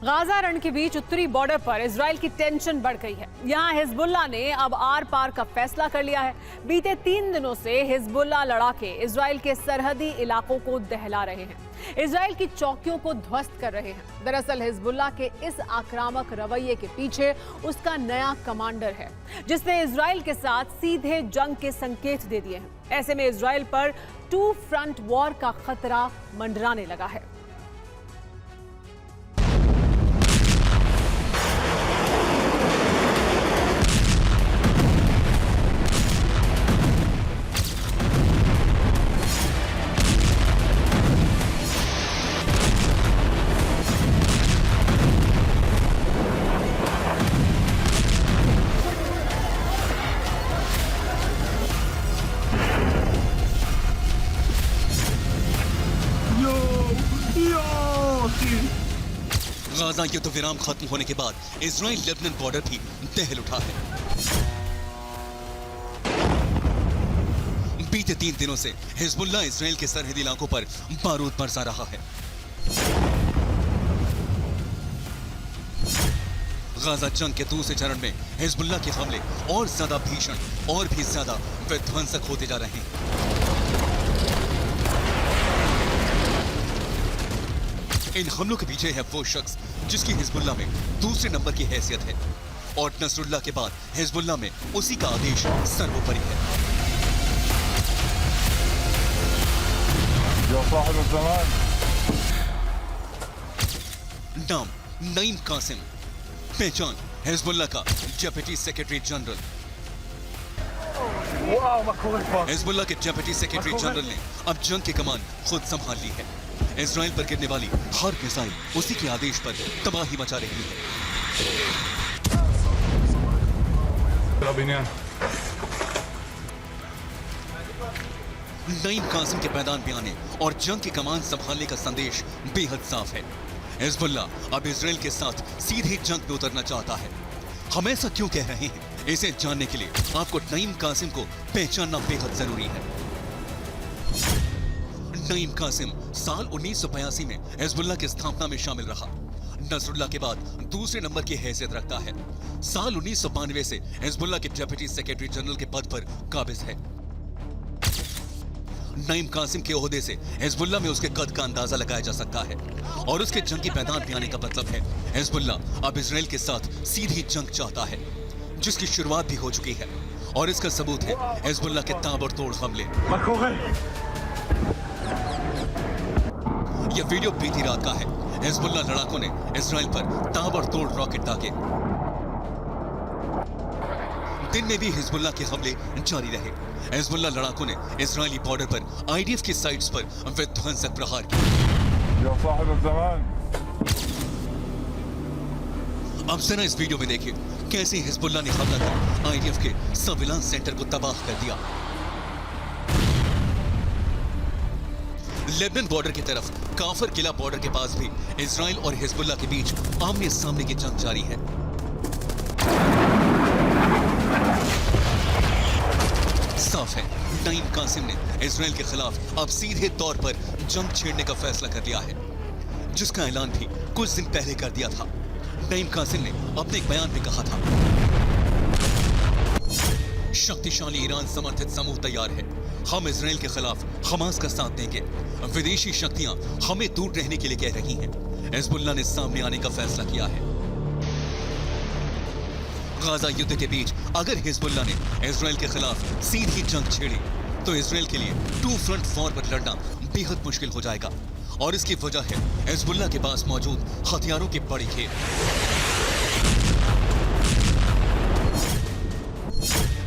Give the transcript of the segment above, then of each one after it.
Gaza रण के बीच उत्तरी border पर इजराइल की टेंशन बढ़ गई है। यहाँ हिजबुल्लाह ने अब आर पार का फैसला कर लिया है। बीते 3 दिनों से हिजबुल्लाह लड़ाके इजराइल के सरहदी इलाकों को दहला रहे हैं, इजराइल की चौकियों को ध्वस्त कर रहे हैं। दरअसल हिजबुल्लाह के इस आक्रामक रवैये के पीछे उसका नया कमांडर है, जिसने इजराइल के साथ सीधे जंग के संकेत दे दिए हैं। ऐसे में इजराइल पर 2 फ्रंट वॉर का खतरा मंडराने लगा है। गाजा युद्ध विराम खत्म होने के बाद इजराइल लेबनान बॉर्डर भी दहल उठा है। बीते 3 दिनों से हिजबुल्लाह इजराइल के सरहदी इलाकों पर बारूद बरसा रहा है। गाजा जंग के दूसरे चरण में हिजबुल्लाह के हमले और ज्यादा भीषण और भी ज्यादा विध्वंसक होते जा रहे हैं। इन हमलों के पीछे है वो शख्स जिसकी हिजबुल्लाह में दूसरे नंबर की हैसियत है और नसरुल्लाह के बाद हिजबुल्लाह में उसी का आदेश सर्वोपरि है। नाम नईम कासिम, पहचान हिजबुल्लाह का डेप्यूटी सेक्रेटरी जनरल। हिजबुल्लाह के डेप्यूटी सेक्रेटरी जनरल ने अब जंग की कमान खुद संभाल ली है। इजराइल पर गिरने वाली हर मिसाइल उसी के आदेश पर तबाही मचा रही है। नईम कासिम के मैदान में आने और जंग की कमान संभालने का संदेश बेहद साफ है। हिजबुल्लाह अब इजराइल के साथ सीधे जंग में उतरना चाहता है। हम ऐसा क्यों कह रहे हैं, इसे जानने के लिए आपको नईम कासिम को पहचानना बेहद जरूरी है। नईम कासिम साल 1982 में हिजबुल्लाह की स्थापना में शामिल रहा। नसरुल्लाह के बाद दूसरे नंबर की हैसियत रखता है। साल 1992 से हिजबुल्लाह के डेप्यूटी सेक्रेटरी जनरल के पद पर काबिज है। नईम कासिम के ओहदे से हिजबुल्लाह में उसके कद का अंदाजा लगाया जा सकता है और उसके जंगी मैदान में आने का मतलब है हिजबुल्लाह अब इजराइल के साथ सीधी जंग चाहता है, जिसकी शुरुआत भी हो चुकी है। और इसका सबूत है हिजबुल्लाह के ताबड़तोड़ हमले। यह वीडियो बीती रात का है। हिजबुल्लाह लड़ाकों ने इजराइल पर ताबड़तोड़ रॉकेट दागे। दिन में भी हिजबुल्लाह के हमले जारी रहे। हिजबुल्लाह लड़ाकों ने इजरायली बॉर्डर पर आईडीएफ की साइट्स पर विध्वंसक प्रहार किए। अब जरा इस वीडियो में देखिए कैसे हिजबुल्लाह ने हमला कर आईडीएफ के सर्विलांस सेंटर को तबाह कर दिया। लेबनान बॉर्डर की तरफ काफर किला बॉर्डर के पास भी इजराइल और हिजबुल्लाह के बीच आमने सामने की जंग जारी है। साफ है नईम कासिम ने इजराइल के खिलाफ अब सीधे तौर पर जंग छेड़ने का फैसला कर लिया है, जिसका ऐलान भी कुछ दिन पहले कर दिया था। नईम कासिम ने अपने एक बयान में कहा था, शक्तिशाली ईरान समर्थित समूह तैयार है। हम इजराइल के खिलाफ हमास का साथ देंगे। विदेशी शक्तियां हमें दूर रहने के लिए कह रही हैं। हिजबुल्लाह ने सामने आने का फैसला किया है। गाजा युद्ध के बीच अगर हिजबुल्लाह ने इजराइल के खिलाफ सीधी जंग छेड़ी तो इजराइल के लिए 2 फ्रंट वॉर पर लड़ना बेहद मुश्किल हो जाएगा। और इसकी वजह है हिजबुल्लाह के पास मौजूद हथियारों की बड़ी खेप।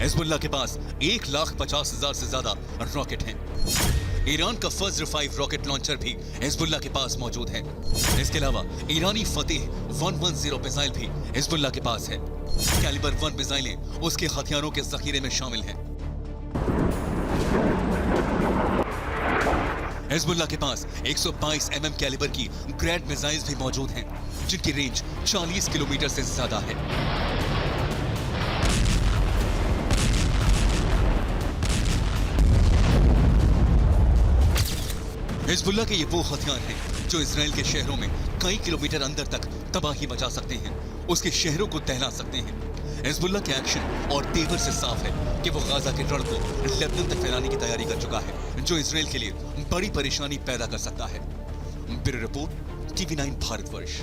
हिजबुल्लाह के पास 1,50,000 से ज्यादा रॉकेट हैं। ईरान का फज्र 5 रॉकेट लॉन्चर भी हिजबुल्लाह के पास मौजूद है। इसके अलावा ईरानी फतेह 110 मिसाइल भी हिजबुल्लाह के पास है। कैलिबर 1 मिसाइलें उसके हथियारों के जखीरे में शामिल हैं। हिजबुल्लाह के पास 122 mm कैलिबर की ग्रैड मिसाइल्स भी मौजूद हैं, जिनकी रेंज 40 किलोमीटर से ज्यादा है। हिजबुल्लाह के ये वो हथियार हैं जो इजराइल के शहरों में कई किलोमीटर अंदर तक तबाही मचा सकते हैं, उसके शहरों को दहला सकते हैं। हिजबुल्ला के एक्शन और तेवर से साफ है कि वो गाजा के रण को लेबनान तक फैलाने की तैयारी कर चुका है, जो इसराइल के लिए बड़ी परेशानी पैदा कर सकता है। Bureau report, TV9 Bharatvarsh.